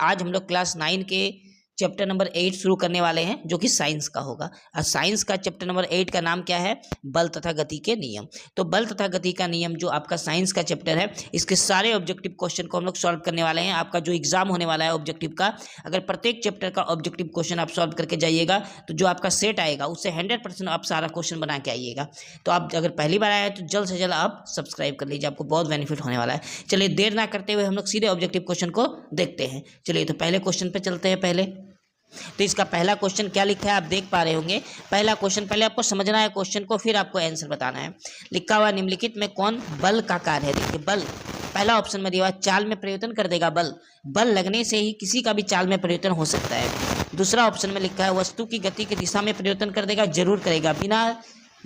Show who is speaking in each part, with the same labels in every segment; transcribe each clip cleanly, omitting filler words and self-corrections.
Speaker 1: आज हम लोग क्लास 9 के चैप्टर नंबर 8 शुरू करने वाले हैं, जो कि साइंस का होगा। और साइंस का चैप्टर नंबर 8 का नाम क्या है? बल तथा गति के नियम। तो बल तथा गति का नियम जो आपका साइंस का चैप्टर है, इसके सारे ऑब्जेक्टिव क्वेश्चन को हम लोग सॉल्व करने वाले हैं। आपका जो एग्जाम होने वाला है ऑब्जेक्टिव का, अगर प्रत्येक चैप्टर का ऑब्जेक्टिव क्वेश्चन आप सॉल्व करके जाइएगा तो जो आपका सेट आएगा उससे 100% आप सारा क्वेश्चन बना के आइएगा। तो आप अगर पहली बार आए तो जल्द से जल्द आप सब्सक्राइब कर लीजिए, आपको बहुत बेनिफिट होने वाला है। चलिए देर ना करते हुए हम लोग सीधे ऑब्जेक्टिव क्वेश्चन को देखते हैं। चलिए तो पहले क्वेश्चन पे चलते हैं। पहले तो इसका पहला क्वेश्चन क्या लिखा है आप देख पा रहे होंगे। पहला क्वेश्चन, पहले आपको समझना है क्वेश्चन को, फिर आपको आंसर बताना है। लिखा हुआ निम्नलिखित में कौन बल का कार्य है? देखिए बल, पहला ऑप्शन में दिया हुआ चाल में परिवर्तन कर देगा बल। बल लगने से ही किसी का भी चाल में परिवर्तन हो सकता है। दूसरा ऑप्शन में लिखा है वस्तु की गति की दिशा में परिवर्तन कर देगा, जरूर करेगा, बिना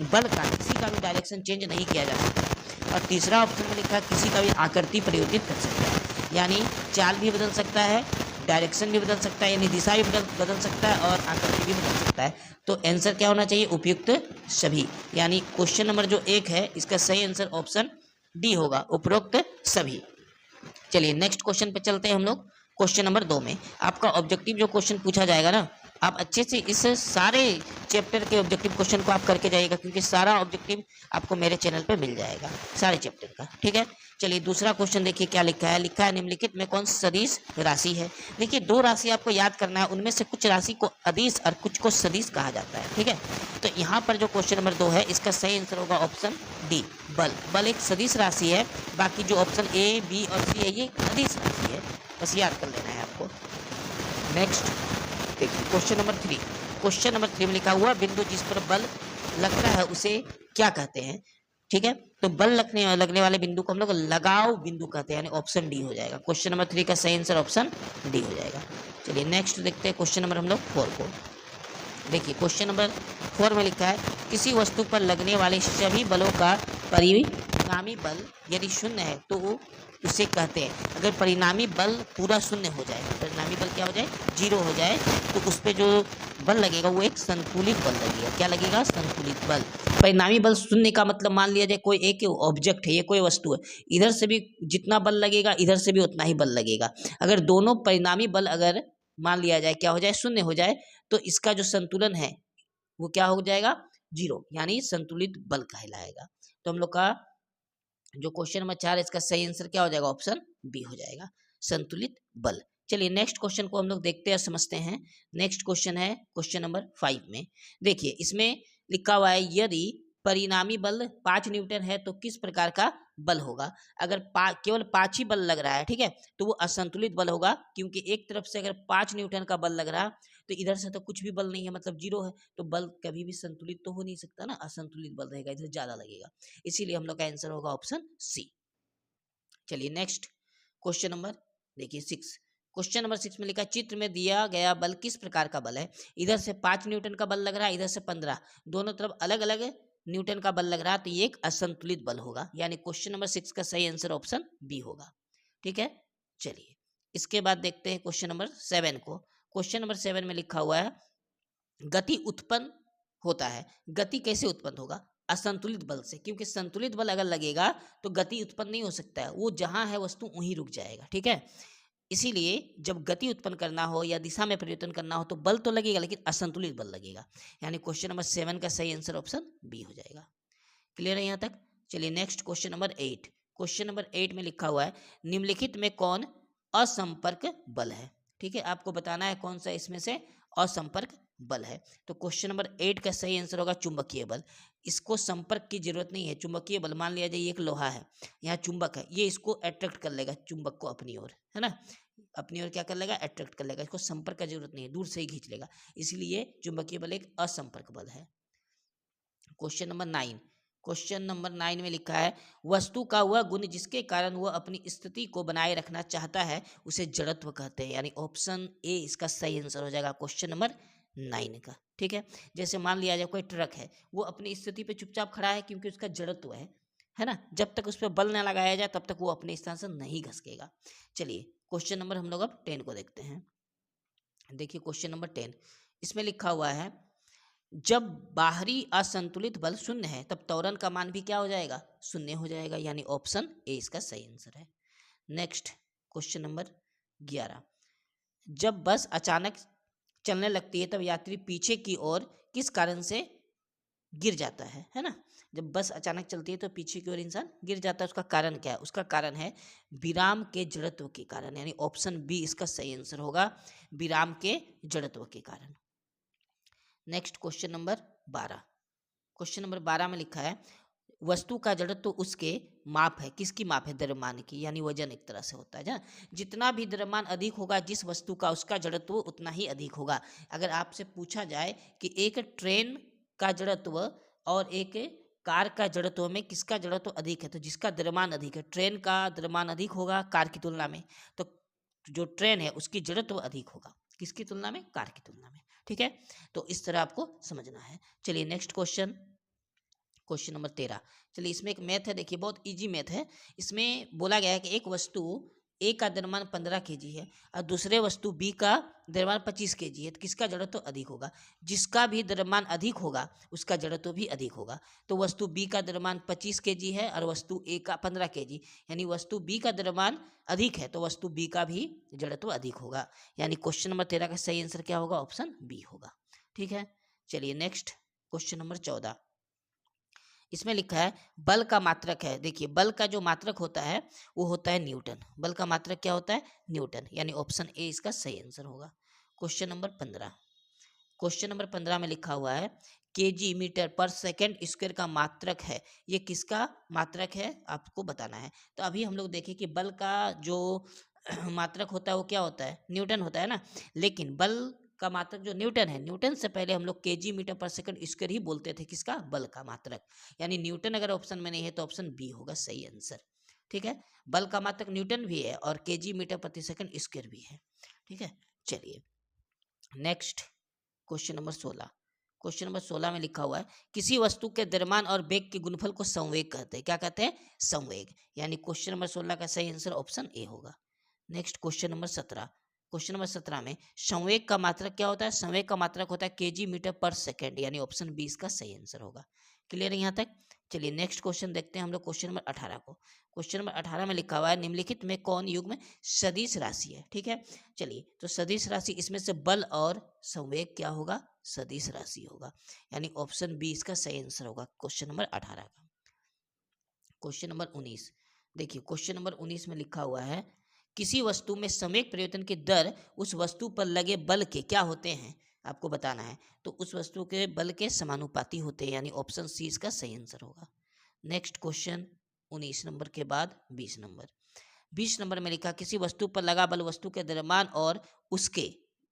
Speaker 1: बल का किसी का भी डायरेक्शन चेंज नहीं किया जा सकता। और तीसरा ऑप्शन में लिखा है किसी का भी आकृति परिवर्तित कर सकता है, यानी चाल भी बदल सकता है, डायरेक्शन भी बदल सकता है, यानी दिशा भी बदल सकता है और आकृति भी बदल सकता है। तो आंसर क्या होना चाहिए? उपयुक्त सभी। यानी क्वेश्चन नंबर जो 1 है इसका सही आंसर ऑप्शन डी होगा, उपरोक्त सभी। चलिए नेक्स्ट क्वेश्चन पे चलते हैं हम लोग। क्वेश्चन नंबर 2 में आपका ऑब्जेक्टिव जो क्वेश्चन पूछा जाएगा ना, आप अच्छे से इस सारे चैप्टर के ऑब्जेक्टिव क्वेश्चन को आप करके जाइएगा, क्योंकि सारा ऑब्जेक्टिव आपको मेरे चैनल पे मिल जाएगा सारे चैप्टर का, ठीक है। चलिए दूसरा क्वेश्चन देखिए क्या लिखा है। लिखा है निम्नलिखित में कौन सदिश राशि है? देखिए 2 राशि आपको याद करना है, उनमें से कुछ राशि को अदिश और कुछ को सदिश कहा जाता है, ठीक है। तो यहाँ पर जो क्वेश्चन नंबर 2 है इसका सही आंसर होगा ऑप्शन डी, बल। बल एक सदिश राशि है, बाकी जो ऑप्शन ए, बी और सी है ये अदिश राशि है, बस याद कर लेना है आपको। नेक्स्ट देखिए क्वेश्चन नंबर 3। क्वेश्चन नंबर 3 में लिखा हुआ बिंदु जिस पर बल लगता है उसे क्या कहते हैं? ठीक है, तो बल लगने वाले बिंदु को हम लोग लगाव बिंदु कहते हैं, यानी ऑप्शन डी हो जाएगा। क्वेश्चन नंबर 3 का सही आंसर ऑप्शन डी हो जाएगा। चलिए नेक्स्ट देखते हैं क्वेश्चन नंबर हम लोग 4 को। देखिए क्वेश्चन नंबर 4 में लिखा है किसी वस्तु पर लगने वाले सभी बलों का परिणामी बल यदि शून्य है तो उसे कहते हैं। अगर परिणामी बल पूरा शून्य हो जाए, परिणामी बल क्या हो जाए? 0 हो जाए, तो उस पर जो बल लगेगा वो एक संतुलित बल लगेगा। क्या लगेगा? संतुलित बल। परिणामी बल शून्य का मतलब मान लिया जाए कोई एक ऑब्जेक्ट है, ये कोई वस्तु है, इधर से भी जितना बल लगेगा इधर से भी उतना ही बल लगेगा। अगर दोनों परिणामी बल अगर मान लिया जाए क्या हो जाए? शून्य हो जाए, तो इसका जो संतुलन है वो क्या हो जाएगा? 0, यानी संतुलित बल कहलाएगा। तो हम लोग का जो क्वेश्चन नंबर 4 इसका सही आंसर क्या हो जाएगा? ऑप्शन बी हो जाएगा, संतुलित बल। चलिए नेक्स्ट क्वेश्चन को हम लोग देखते हैं, समझते हैं। नेक्स्ट क्वेश्चन है क्वेश्चन नंबर 5 में। देखिए इसमें लिखा हुआ है यदि परिणामी बल 5 न्यूटन है तो किस प्रकार का बल होगा? अगर केवल 5 ही बल लग रहा है, ठीक है, तो वो असंतुलित बल होगा, क्योंकि एक तरफ से अगर 5 न्यूटन का बल लग रहा तो इधर से तो कुछ भी बल नहीं है, मतलब 0 है, तो बल कभी भी संतुलित तो हो नहीं सकता ना, असंतुलित बल रहेगा, इधर ज्यादा लगेगा। इसीलिए हम लोग का आंसर होगा ऑप्शन सी। चलिए नेक्स्ट क्वेश्चन नंबर देखिए 6। क्वेश्चन नंबर 6 में लिखा चित्र में दिया गया बल किस प्रकार का बल है? इधर से 5 न्यूटन का बल लग रहा है, इधर से 15, दोनों तरफ अलग अलग न्यूटन का बल लग रहा है, तो ये एक असंतुलित बल होगा, यानी क्वेश्चन नंबर 6 का सही आंसर ऑप्शन बी होगा, ठीक है। चलिए इसके बाद देखते हैं क्वेश्चन नंबर 7 को। क्वेश्चन नंबर 7 में लिखा हुआ है गति उत्पन्न होता है। गति कैसे उत्पन्न होगा? असंतुलित बल से, क्योंकि संतुलित बल अगर लगेगा तो गति उत्पन्न नहीं हो सकता है, वो जहां है वस्तु वहीं रुक जाएगा, ठीक है। इसीलिए जब गति उत्पन्न करना हो या दिशा में परिवर्तन करना हो तो बल तो लगेगा, लेकिन असंतुलित बल लगेगा, यानी क्वेश्चन नंबर 7 का सही आंसर ऑप्शन बी हो जाएगा। क्लियर है यहाँ तक? चलिए next question number 8। Question number 8 में लिखा हुआ है निम्नलिखित में कौन असंपर्क बल है? ठीक है, आपको बताना है कौन सा इसमें से असंपर्क बल है। तो क्वेश्चन नंबर 8 का सही आंसर होगा चुंबकीय बल। इसको संपर्क की जरूरत नहीं है। चुंबकीय बल, मान लिया जाए एक लोहा है, यहाँ चुंबक है, ये इसको अट्रैक्ट कर लेगा, चुंबक को अपनी ओर, है ना, अपनी ओर क्या कर लेगा? अट्रैक्ट कर लेगा, इसको संपर्क का जरूरत नहीं है, दूर से ही खींच लेगा, इसलिए चुंबकीय बल एक असंपर्क बल है। Question number 9। क्वेश्चन नंबर 9 में लिखा है वस्तु का वह गुण जिसके कारण वह अपनी स्थिति को बनाए रखना चाहता है उसे जड़त्व कहते हैं, यानी ऑप्शन ए इसका सही आंसर हो जाएगा क्वेश्चन नंबर 9 का, ठीक है। जैसे मान लिया जाए कोई ट्रक है, वो अपनी स्थिति पे चुपचाप खड़ा है क्योंकि उसका जड़त्व है ना, जब तक उस पर बल न लगाया जाए तब तक वो अपने स्थान से नहीं घसकेगा। चलिए क्वेश्चन नंबर हम लोग अब 10 को देखते हैं। देखिए क्वेश्चन नंबर 10, इसमें लिखा हुआ है जब बाहरी असंतुलित बल शून्य है तब त्वरण का मान भी क्या हो जाएगा? शून्य हो जाएगा, यानी ऑप्शन ए इसका सही आंसर है। Next question number 11। जब बस अचानक चलने लगती है तब यात्री पीछे की ओर किस कारण से गिर जाता है ना। जब बस अचानक चलती है तो पीछे की ओर इंसान गिर जाता है, उसका कारण क्या है? उसका कारण है विराम के जड़त्व के कारण, यानी ऑप्शन बी इसका सही आंसर होगा, विराम के जड़त्व के कारण। Next question number 12। Question number 12 में लिखा है वस्तु का जड़त्व उसके माप है। किसकी माप है? द्रव्यमान की, यानी वजन एक तरह से होता है ना। जितना भी द्रव्यमान अधिक होगा जिस वस्तु का, उसका जड़त्व उतना ही अधिक होगा। अगर आपसे पूछा जाए कि एक ट्रेन का जड़त्व और एक कार का जड़त्व में किसका जड़त्व अधिक है, तो जिसका द्रव्यमान अधिक है, ट्रेन का द्रव्यमान अधिक होगा कार की तुलना में, तो जो ट्रेन है उसकी जड़त्व अधिक होगा किसकी तुलना में? कार की तुलना में। ठीक है, तो इस तरह आपको समझना है। चलिए नेक्स्ट क्वेश्चन, क्वेश्चन नंबर 13। चलिए इसमें एक मैथ है, देखिए बहुत इजी मैथ है। इसमें बोला गया है कि एक वस्तु ए का द्रव्यमान 15 kg है और दूसरे वस्तु बी का द्रव्यमान 25 kg है, तो किसका जड़त्व अधिक होगा? जिसका भी द्रव्यमान अधिक होगा उसका जड़त्व भी अधिक होगा। तो वस्तु बी का द्रव्यमान 25 kg है और वस्तु ए का 15 kg, यानी वस्तु बी का द्रव्यमान अधिक है तो वस्तु बी का भी जड़त्व अधिक होगा। यानी क्वेश्चन नंबर 13 का सही आंसर क्या होगा? ऑप्शन बी होगा। ठीक है, चलिए नेक्स्ट क्वेश्चन नंबर 14। इसमें लिखा है बल का मात्रक है। देखिए बल का जो मात्रक होता है वो होता है न्यूटन। बल का मात्रक क्या होता है? न्यूटन, यानी ऑप्शन ए इसका सही आंसर होगा। Question number 15। क्वेश्चन नंबर 15 में लिखा हुआ है केजी मीटर पर सेकंड स्क्वायर का मात्रक है। ये किसका मात्रक है आपको बताना है। तो अभी हम लोग देखें कि बल का जो मात्रक होता है वो क्या होता है? न्यूटन होता है ना। लेकिन बल का मात्रक जो न्यूटन है, न्यूटन से पहले हम लोग केजी मीटर पर सेकंड स्क्वायर ही बोलते थे किसका? बल का मात्रक। यानी न्यूटन अगर ऑप्शन में नहीं है तो ऑप्शन बी होगा सही आंसर। ठीक है, बल का मात्रक न्यूटन भी है और केजी मीटर प्रति सेकंड स्क्वायर भी है। ठीक है, चलिए next question number 16। Question number 16 में लिखा हुआ है किसी वस्तु के द्रव्यमान और वेग के गुणनफल को संवेग कहते हैं। क्या कहते हैं? संवेग। यानी क्वेश्चन नंबर 16 का सही आंसर ऑप्शन ए होगा। Next question number 17। Question number 17 में संवेग का मात्रक क्या होता है? संवेग का मात्रक होता है केजी मीटर पर सेकंड, यानी ऑप्शन बी इसका सही आंसर होगा। क्लियर है यहाँ तक? चलिए नेक्स्ट क्वेश्चन देखते हैं हम लोग क्वेश्चन नंबर 18 को। क्वेश्चन नंबर 18 में लिखा हुआ है निम्नलिखित में कौन युग्म सदिश राशि है? ठीक है, चलिए तो सदिश राशि इसमें से बल और संवेग क्या होगा? सदिश राशि होगा, यानी ऑप्शन बी इसका सही आंसर होगा क्वेश्चन नंबर 18 का। Question number 19। देखिए क्वेश्चन नंबर 19 में लिखा हुआ है किसी वस्तु में संवेग परिवर्तन की दर उस वस्तु पर लगे बल के क्या होते हैं आपको बताना है। तो उस वस्तु के बल के समानुपाती होते हैं, यानी ऑप्शन सी इसका सही आंसर होगा। नेक्स्ट क्वेश्चन 19 नंबर के बाद 20 नंबर। 20 नंबर में लिखा किसी वस्तु पर लगा बल वस्तु के द्रव्यमान और उसके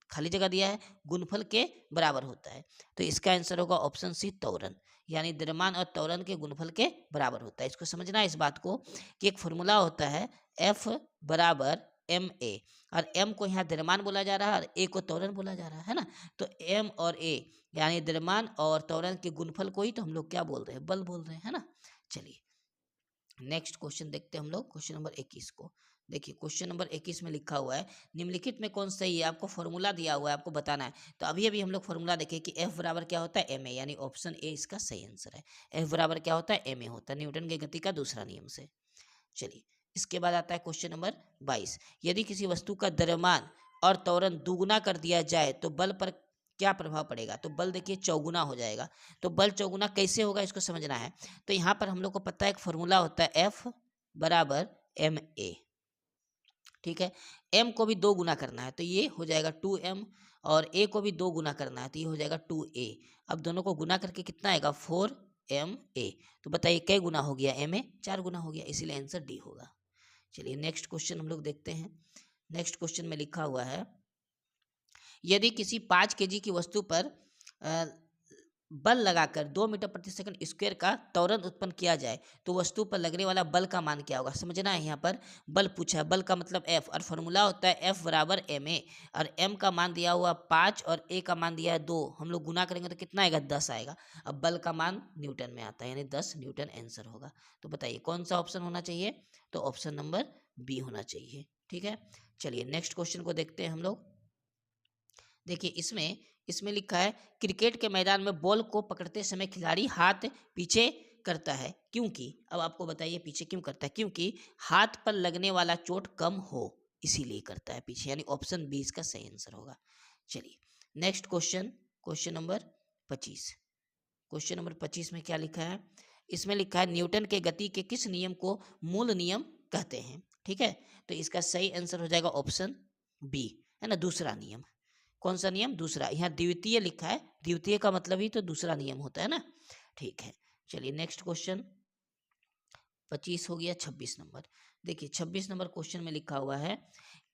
Speaker 1: खाली जगह दिया है गुणनफल के बराबर होता है। तो इसका आंसर होगा ऑप्शन सी त्वरण, यानी द्रव्यमान और त्वरण के गुणनफल के बराबर होता है। इसको समझना है इस बात को कि एक फॉर्मूला होता है F बराबर एम ए, और एम को यहाँ द्रव्यमान बोला जा रहा है और ए को त्वरण बोला जा रहा है ना। तो एम और ए यानी द्रव्यमान और त्वरण के गुणनफल को ही तो हम लोग क्या बोल रहे हैं? बल बोल रहे हैं ना। चलिए नेक्स्ट क्वेश्चन देखते हैं हम लोग क्वेश्चन नंबर 21 को। देखिए क्वेश्चन नंबर 21 में लिखा हुआ है निम्नलिखित में कौन सही है? आपको फॉर्मूला दिया हुआ है, आपको बताना है। तो अभी अभी हम लोग फॉर्मूला देखें कि F बराबर क्या होता है? एम ए, यानी ऑप्शन ए इसका सही आंसर है। F बराबर क्या होता है? एम ए होता है, न्यूटन की गति का दूसरा नियम से। चलिए इसके बाद आता है क्वेश्चन नंबर 22। यदि किसी वस्तु का द्रव्यमान और त्वरण दुगुना कर दिया जाए तो बल पर क्या प्रभाव पड़ेगा? तो बल देखिए चौगुना हो जाएगा। तो बल चौगुना कैसे होगा इसको समझना है। तो यहाँ पर हम लोग को पता है एक फॉर्मूला होता है F बराबर एम ए। ठीक है, m को भी 2 गुना करना है तो ये हो जाएगा 2m, और a को भी 2 गुना करना है तो ये हो जाएगा 2a। अब दोनों को गुना करके कितना आएगा? 4ma। तो बताइए कै गुना हो गया? ma 4 गुना हो गया, इसीलिए आंसर डी होगा। चलिए नेक्स्ट क्वेश्चन हम लोग देखते हैं। नेक्स्ट क्वेश्चन में लिखा हुआ है यदि किसी 5 kg की वस्तु पर बल लगाकर 2 मीटर प्रति सेकंड स्क्वायर का त्वरण उत्पन्न किया जाए तो वस्तु पर लगने वाला बल का मान क्या होगा? समझना है। यहाँ पर बल पूछा है, बल का मतलब F, और फॉर्मूला होता है F बराबर एम ए, और M का मान दिया हुआ 5 और A का मान दिया है 2। हम लोग गुना करेंगे तो कितना आएगा? 10 आएगा। अब बल का मान न्यूटन में आता है, यानी 10 न्यूटन आंसर होगा। तो बताइए कौन सा ऑप्शन होना चाहिए? तो ऑप्शन नंबर बी होना चाहिए। ठीक है, चलिए नेक्स्ट क्वेश्चन को देखते हैं हम लोग। देखिए इसमें लिखा है क्रिकेट के मैदान में बॉल को पकड़ते समय खिलाड़ी हाथ पीछे करता है क्योंकि, अब आपको बताइए पीछे क्यों करता है? क्योंकि हाथ पर लगने वाला चोट कम हो, इसीलिए करता है पीछे, यानी ऑप्शन बी इसका सही आंसर होगा। चलिए next question, question number 25। Question number 25 में क्या लिखा है? इसमें लिखा है न्यूटन के गति के किस नियम को मूल नियम कहते हैं? ठीक है, तो इसका सही आंसर हो जाएगा ऑप्शन बी, है ना, दूसरा नियम। कौन सा नियम? दूसरा। यहाँ द्वितीय लिखा है, द्वितीय का मतलब ही तो दूसरा नियम होता है ना। ठीक है, चलिए नेक्स्ट क्वेश्चन 25 हो गया। 26 नंबर देखिए, 26 नंबर क्वेश्चन में लिखा हुआ है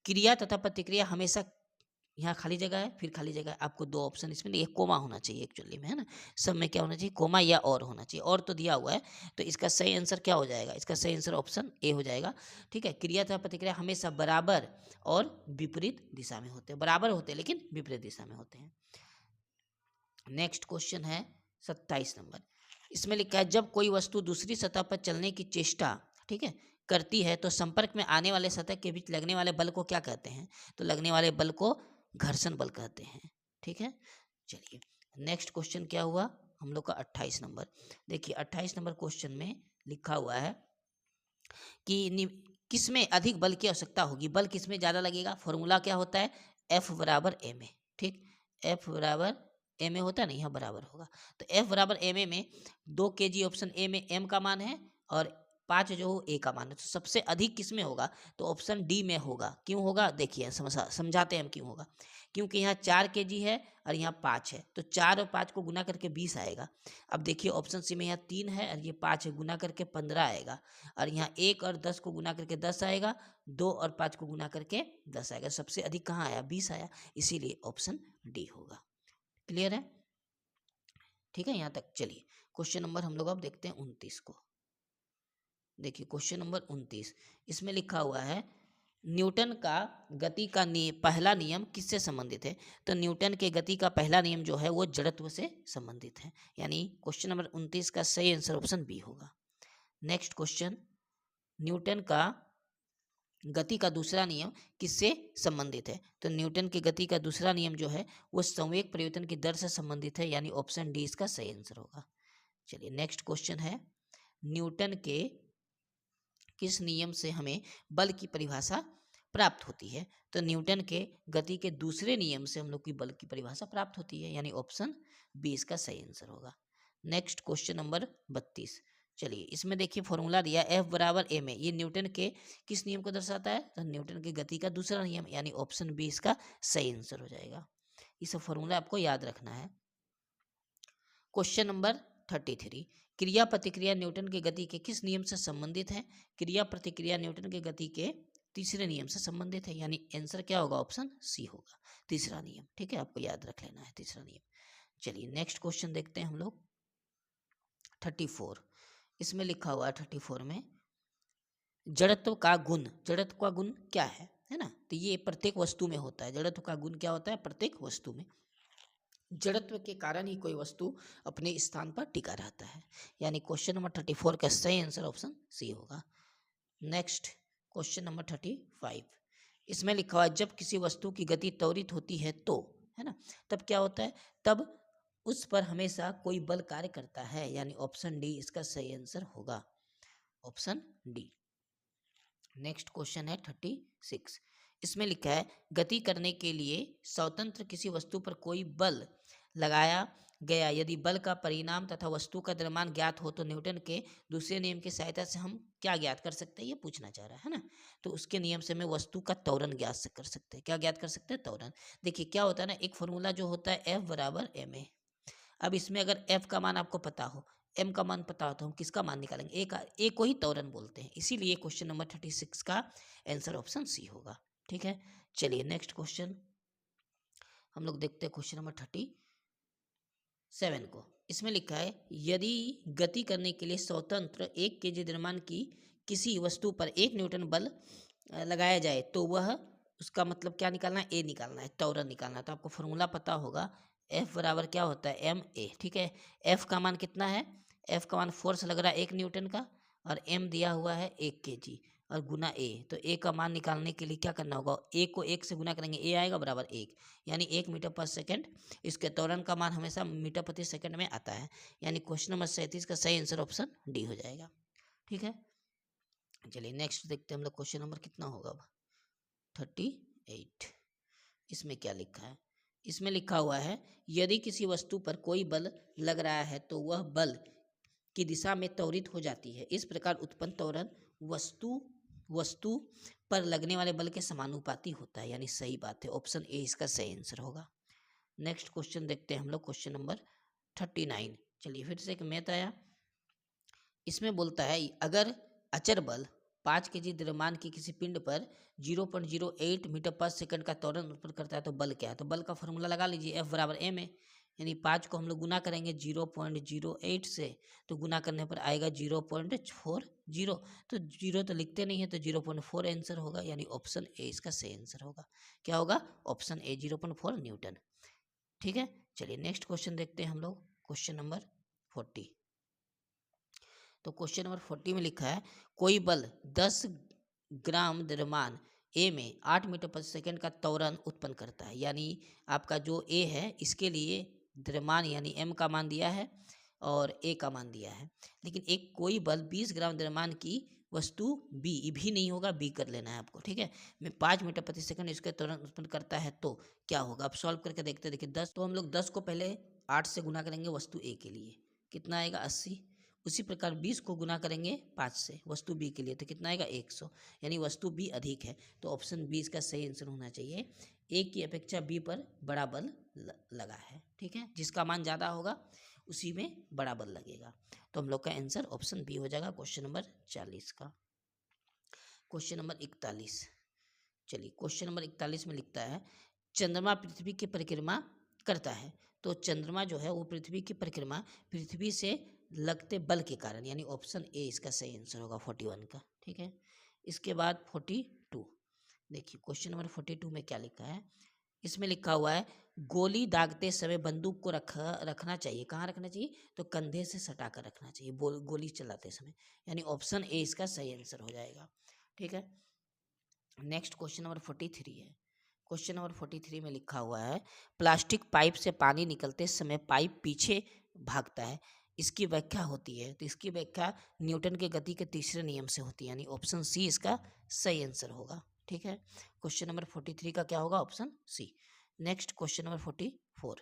Speaker 1: क्रिया तथा प्रतिक्रिया हमेशा, यहाँ खाली जगह है, फिर खाली जगह है, आपको दो ऑप्शन इसमें, एक कोमा होना चाहिए एक्चुअली में, है ना, सब में क्या होना चाहिए? कोमा या और होना चाहिए, और तो दिया हुआ है, तो इसका सही आंसर क्या हो जाएगा? इसका सही आंसर ऑप्शन ए हो जाएगा। ठीक है, क्रिया तथा प्रतिक्रिया हमेशा बराबर और विपरीत दिशा में होते हैं, बराबर होते हैं लेकिन विपरीत दिशा में होते हैं। नेक्स्ट क्वेश्चन है 27 नंबर। इसमें लिखा है जब कोई वस्तु दूसरी सतह पर चलने की चेष्टा, ठीक है, करती है तो संपर्क में आने वाले सतह के बीच लगने वाले बल को क्या कहते हैं? तो लगने वाले बल को घर्षण बल कहते हैं। ठीक है, चलिए नेक्स्ट क्वेश्चन क्या हुआ हम लोग का 28 नंबर। देखिए 28 नंबर क्वेश्चन में लिखा हुआ है कि किस में अधिक बल की आवश्यकता होगी, बल किस में ज़्यादा लगेगा? फॉर्मूला क्या होता है? F बराबर एम ए। ठीक, F बराबर एम ए होता है ना, यहाँ बराबर होगा, तो F बराबर एम ए में 2 kg ऑप्शन ए में m का मान है और 5 जो ए का मान है, तो सबसे अधिक किस में होगा? तो ऑप्शन डी में होगा। क्यों होगा? देखिए समझाते हैं हम क्यों होगा। क्योंकि यहाँ 4 kg है और यहाँ 5 है, तो 4 और 5 को गुना करके 20 आएगा। अब देखिए ऑप्शन सी में यहाँ 3 है और ये 5 है, गुना करके 15 आएगा, और यहाँ 1 और 10 को गुना करके 10 आएगा, 2 और 5 को गुना करके 10 आएगा, सबसे अधिक कहाँ आया? 20 आया, इसीलिए ऑप्शन डी होगा। क्लियर है? ठीक है यहाँ तक। चलिए क्वेश्चन नंबर हम लोग अब देखते हैं 29 को। देखिए क्वेश्चन नंबर 29, इसमें लिखा हुआ है न्यूटन का गति का पहला नियम किससे संबंधित है? तो न्यूटन के गति का पहला नियम जो है वो जड़त्व से संबंधित है, यानी क्वेश्चन नंबर 29 का सही आंसर ऑप्शन बी होगा। नेक्स्ट क्वेश्चन, न्यूटन का गति का दूसरा नियम किससे संबंधित है? तो न्यूटन की गति का दूसरा नियम जो है वो संवेग परिवर्तन की दर से संबंधित है, यानी ऑप्शन डी इसका सही आंसर होगा। चलिए नेक्स्ट क्वेश्चन है न्यूटन के किस नियम से हमें बल की परिभाषा प्राप्त होती है? तो न्यूटन के गति के दूसरे नियम से हम लोग की बल की परिभाषा प्राप्त होती है, यानी ऑप्शन बी इसका सही आंसर होगा। Next question number 32। चलिए इसमें देखिए फॉर्मूला दिया F बराबर एम ए, ये न्यूटन के किस नियम को दर्शाता है? तो न्यूटन की गति का दूसरा नियम, यानी ऑप्शन बी इसका सही आंसर हो जाएगा। ये सब फॉर्मूला आपको याद रखना है। क्वेश्चन नंबर 33, क्रिया प्रतिक्रिया न्यूटन के गति के किस नियम से संबंधित है? क्रिया प्रतिक्रिया न्यूटन के गति के तीसरे नियम से संबंधित है, यानी आंसर क्या होगा? ऑप्शन सी होगा, तीसरा नियम। ठीक है, आपको याद रख लेना है तीसरा नियम। चलिए नेक्स्ट क्वेश्चन देखते हैं हम लोग 34। इसमें लिखा हुआ है 34 में जड़त्व का गुण, जड़त्व का गुण क्या है ना, तो ये प्रत्येक वस्तु में होता है। जड़त्व का गुण क्या होता है? प्रत्येक वस्तु में जड़त्व के कारण ही कोई वस्तु अपने स्थान पर टिका रहता है, यानी क्वेश्चन नंबर 34 का सही आंसर ऑप्शन सी होगा। नेक्स्ट क्वेश्चन नंबर 35, इसमें लिखा हुआ है जब किसी वस्तु की गति त्वरित होती है तो, है ना, तब क्या होता है? तब उस पर हमेशा कोई बल कार्य करता है, यानी ऑप्शन डी इसका सही आंसर होगा, ऑप्शन डी। नेक्स्ट क्वेश्चन है 36, इसमें लिखा है गति करने के लिए स्वतंत्र किसी वस्तु पर कोई बल लगाया गया, यदि बल का परिणाम तथा वस्तु का द्रव्यमान ज्ञात हो तो न्यूटन के दूसरे नियम की सहायता से हम क्या ज्ञात कर सकते हैं? ये पूछना चाह रहा है ना, तो उसके नियम से हमें वस्तु का त्वरण ज्ञात कर सकते हैं। क्या ज्ञात कर सकते हैं? त्वरण। देखिए क्या होता है ना, एक फॉर्मूला जो होता है F बराबर एम ए। अब इसमें अगर F का मान आपको पता हो, M का मान पता हो, तो हम किसका मान निकालेंगे? ए को ही त्वरण बोलते हैं, इसीलिए क्वेश्चन नंबर 36 का आंसर ऑप्शन सी होगा। ठीक है, चलिए नेक्स्ट क्वेश्चन हम लोग देखते हैं क्वेश्चन नंबर 37 को। इसमें लिखा है यदि गति करने के लिए स्वतंत्र 1 kg द्रव्यमान की किसी वस्तु पर 1 न्यूटन बल लगाया जाए तो वह, उसका मतलब क्या निकालना है? ए निकालना है, त्वरण निकालना है। तो आपको फॉर्मूला पता होगा F बराबर क्या होता है? M A. ठीक है, F का मान कितना है? F का मान फोर्स लग रहा है 1 न्यूटन का, और M दिया हुआ है 1 kg और गुना ए। तो ए का मान निकालने के लिए क्या करना होगा? ए को 1 से गुना करेंगे, ए आएगा बराबर 1, यानी 1 मीटर पर सेकंड। इसके त्वरण का मान हमेशा मीटर प्रति सेकंड में आता है, यानी क्वेश्चन नंबर 37 का सही आंसर ऑप्शन डी हो जाएगा। ठीक है, चलिए नेक्स्ट देखते हैं हम लोग क्वेश्चन नंबर कितना होगा अब 38। इसमें क्या लिखा है? इसमें लिखा हुआ है यदि किसी वस्तु पर कोई बल लग रहा है तो वह बल की दिशा में त्वरित हो जाती है। इस प्रकार उत्पन्न त्वरण वस्तु पर लगने वाले बल के समानुपाती होता है, यानी सही बात है, ऑप्शन ए इसका सही आंसर होगा। नेक्स्ट क्वेश्चन देखते हैं हम लोग, क्वेश्चन नंबर 39। चलिए फिर से एक मैथ आया। इसमें बोलता है अगर अचर बल 5 kg द्रव्यमान की किसी पिंड पर 0.08 मीटर पर सेकंड का त्वरण उत्पन्न करता है तो बल क्या है? तो बल का फॉर्मूला लगा लीजिए, F बराबर m है, यानी 5 को हम लोग गुना करेंगे 0.08 से, तो गुना करने पर आएगा 0.40। तो 0 तो लिखते नहीं है, तो 0.4 आंसर होगा, यानी ऑप्शन ए इसका सही आंसर होगा। क्या होगा? Option A 0.4 Newton. ठीक है, चलिए नेक्स्ट क्वेश्चन देखते हैं हम लोग, क्वेश्चन नंबर 40। तो क्वेश्चन नंबर 40 में लिखा है कोई बल 10 ग्राम द्रव्यमान ए में 8 मीटर प्रति सेकंड का त्वरण उत्पन्न करता है। यानी आपका जो ए है इसके लिए द्रव्यमान यानी m का मान दिया है और a का मान दिया है, लेकिन एक कोई बल 20 ग्राम द्रव्यमान की वस्तु b भी नहीं होगा, b कर लेना है आपको। ठीक है, में 5 मीटर प्रति सेकंड इसके त्वरण उत्पन्न करता है तो क्या होगा? अब सॉल्व करके देखते हैं। देखिए 10, तो हम लोग 10 को पहले 8 से गुना करेंगे वस्तु a के लिए, कितना आएगा? 80। उसी प्रकार 20 को गुना करेंगे 5 से वस्तु बी के लिए, तो कितना आएगा? 100, यानी वस्तु बी अधिक है, तो ऑप्शन बी इसका सही आंसर होना चाहिए। ए की अपेक्षा बी पर बड़ा बल लगा है। ठीक है, जिसका मान ज़्यादा होगा उसी में बड़ा बल लगेगा, तो हम लोग का आंसर ऑप्शन बी हो जाएगा क्वेश्चन नंबर 40 का। Question number 41। चलिए क्वेश्चन नंबर 41 में लिखता है चंद्रमा पृथ्वी की परिक्रमा करता है, तो चंद्रमा जो है वो पृथ्वी की परिक्रमा पृथ्वी से लगते बल के कारण, यानी ऑप्शन ए इसका सही आंसर होगा 41 का। ठीक है, इसके बाद 42। देखिए क्वेश्चन नंबर 42 में क्या लिखा है? इसमें लिखा हुआ है गोली दागते समय बंदूक को रखना चाहिए, कहाँ रखना चाहिए? तो कंधे से सटा कर रखना चाहिए गोली चलाते समय, यानी ऑप्शन ए इसका सही आंसर हो जाएगा। ठीक है, नेक्स्ट क्वेश्चन नंबर 43 है। क्वेश्चन नंबर 43 में लिखा हुआ है प्लास्टिक पाइप से पानी निकलते समय पाइप पीछे भागता है, इसकी व्याख्या होती है, तो इसकी व्याख्या न्यूटन के गति के तीसरे नियम से होती है, यानी ऑप्शन सी इसका सही आंसर होगा। ठीक है, क्वेश्चन नंबर 43 का क्या होगा? Option C. Next question number 44।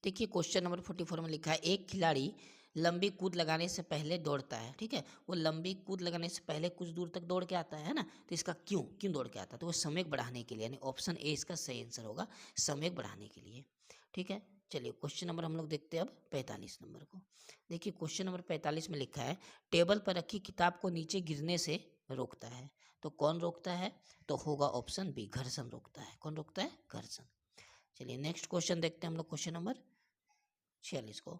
Speaker 1: देखिए क्वेश्चन नंबर 44 में लिखा है एक खिलाड़ी लंबी कूद लगाने से पहले दौड़ता है। ठीक है, वो लंबी कूद लगाने से पहले कुछ दूर तक दौड़ के आता है ना, तो इसका क्यों दौड़ के आता है? तो वो समय बढ़ाने के लिए, यानी ऑप्शन ए इसका सही आंसर होगा, समय बढ़ाने के लिए। ठीक है, चलिए क्वेश्चन नंबर हम लोग देखते हैं अब 45 नंबर को। देखिए क्वेश्चन नंबर 45 में लिखा है टेबल पर रखी किताब को नीचे गिरने से रोकता है, तो कौन रोकता है? तो होगा ऑप्शन बी, घर्षण रोकता है। कौन रोकता है? घर्षण। चलिए नेक्स्ट क्वेश्चन देखते हैं हम लोग, क्वेश्चन नंबर 46 को।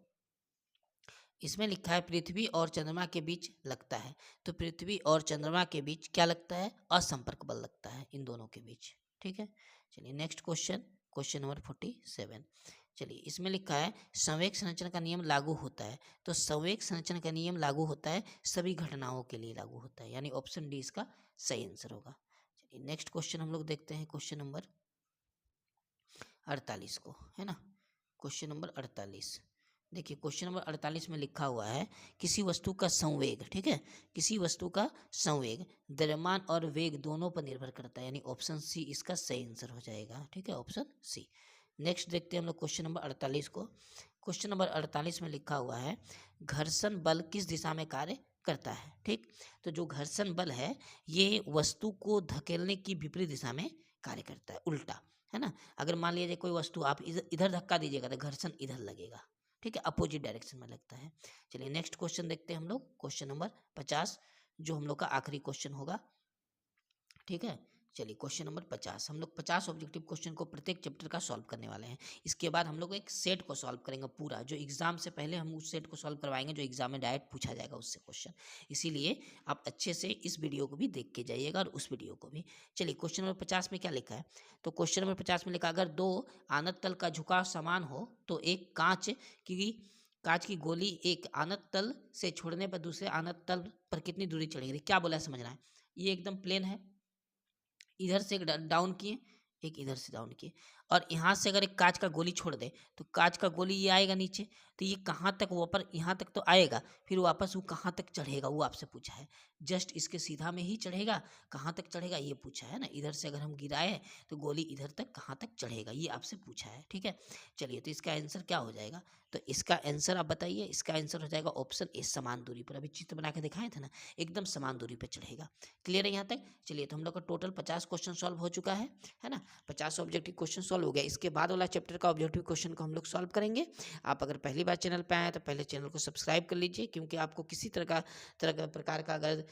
Speaker 1: इसमें लिखा है पृथ्वी और चंद्रमा के बीच लगता है, तो पृथ्वी और चंद्रमा के बीच क्या लगता है? असंपर्क बल लगता है इन दोनों के बीच। ठीक है, चलिए नेक्स्ट क्वेश्चन, क्वेश्चन नंबर 47। चलिए इसमें लिखा है संवेग संरचना का नियम लागू होता है, तो संवेग संरचना का नियम लागू होता है सभी घटनाओं के लिए लागू होता है, यानी ऑप्शन डी इसका सही आंसर होगा। चलिए नेक्स्ट क्वेश्चन हम लोग देखते हैं, क्वेश्चन नंबर 48 को, है ना। Question number 48। देखिए क्वेश्चन नंबर 48 में लिखा हुआ है किसी वस्तु का संवेग, ठीक है, किसी वस्तु का संवेग द्रव्यमान और वेग दोनों पर निर्भर करता है, यानी ऑप्शन सी इसका सही आंसर हो जाएगा। ठीक है, ऑप्शन सी। नेक्स्ट देखते हैं हम लोग क्वेश्चन नंबर 48 को। क्वेश्चन नंबर 48 में लिखा हुआ है घर्षण बल किस दिशा में कार्य करता है? ठीक, तो जो घर्षण बल है ये वस्तु को धकेलने की विपरीत दिशा में कार्य करता है, उल्टा, है ना। अगर मान लीजिए कोई वस्तु आप इधर धक्का दीजिएगा तो घर्षण इधर लगेगा। ठीक है, अपोजिट डायरेक्शन में लगता है। चलिए नेक्स्ट क्वेश्चन देखते हैं हम लोग, क्वेश्चन नंबर 50, जो हम लोग का आखिरी क्वेश्चन होगा। ठीक है, चलिए क्वेश्चन नंबर 50। हम लोग 50 ऑब्जेक्टिव क्वेश्चन को प्रत्येक चैप्टर का सॉल्व करने वाले हैं। इसके बाद हम लोग एक सेट को सॉल्व करेंगे पूरा, जो एग्जाम से पहले हम उस सेट को सॉल्व करवाएंगे जो एग्जाम में डायरेक्ट पूछा जाएगा उससे क्वेश्चन। इसीलिए आप अच्छे से इस वीडियो को भी देख के जाइएगा और उस वीडियो को भी। चलिए क्वेश्चन नंबर 50 में क्या लिखा है? तो क्वेश्चन नंबर 50 में लिखा अगर दो आनत तल का झुकाव समान हो तो एक कांच की गोली एक आनत तल से छोड़ने पर दूसरे आनत तल पर कितनी दूरी चढ़ेगी? क्या बोला है समझना है। ये एकदम प्लेन है, इधर से एक डाउन किए, एक इधर से डाउन किए, और यहाँ से अगर एक कांच का गोली छोड़ दे तो कांच का गोली ये आएगा नीचे, तो ये कहाँ तक ऊपर, यहाँ तक तो आएगा, फिर वापस वो कहाँ तक चढ़ेगा वो आपसे पूछा है। जस्ट इसके सीधा में ही चढ़ेगा, कहाँ तक चढ़ेगा ये पूछा है ना। इधर से अगर हम गिराए तो गोली इधर तक कहाँ तक चढ़ेगा ये आपसे पूछा है, ठीक है। चलिए तो इसका आंसर क्या हो जाएगा, तो इसका आंसर आप बताइए। इसका आंसर हो जाएगा ऑप्शन ए, समान दूरी पर। अभी चित्र बना के दिखाए थे ना, एकदम समान दूरी पर चढ़ेगा। क्लियर है यहाँ तक। चलिए तो हम लोग का टोटल 50 क्वेश्चन सॉल्व हो चुका है ना। 50 ऑब्जेक्टिव क्वेश्चन सॉल्व हो गया। इसके बाद वाला चैप्टर का ऑब्जेक्टिव क्वेश्चन को हम लोग सॉल्व करेंगे। आप अगर पहली बार चैनल पे आए तो पहले चैनल को सब्सक्राइब कर लीजिए, क्योंकि आपको किसी प्रकार का अगर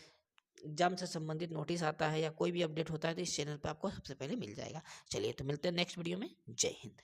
Speaker 1: एग्जाम से संबंधित नोटिस आता है या कोई भी अपडेट होता है तो इस चैनल पर आपको सबसे पहले मिल जाएगा। चलिए तो मिलते हैं नेक्स्ट वीडियो में। जय हिंद।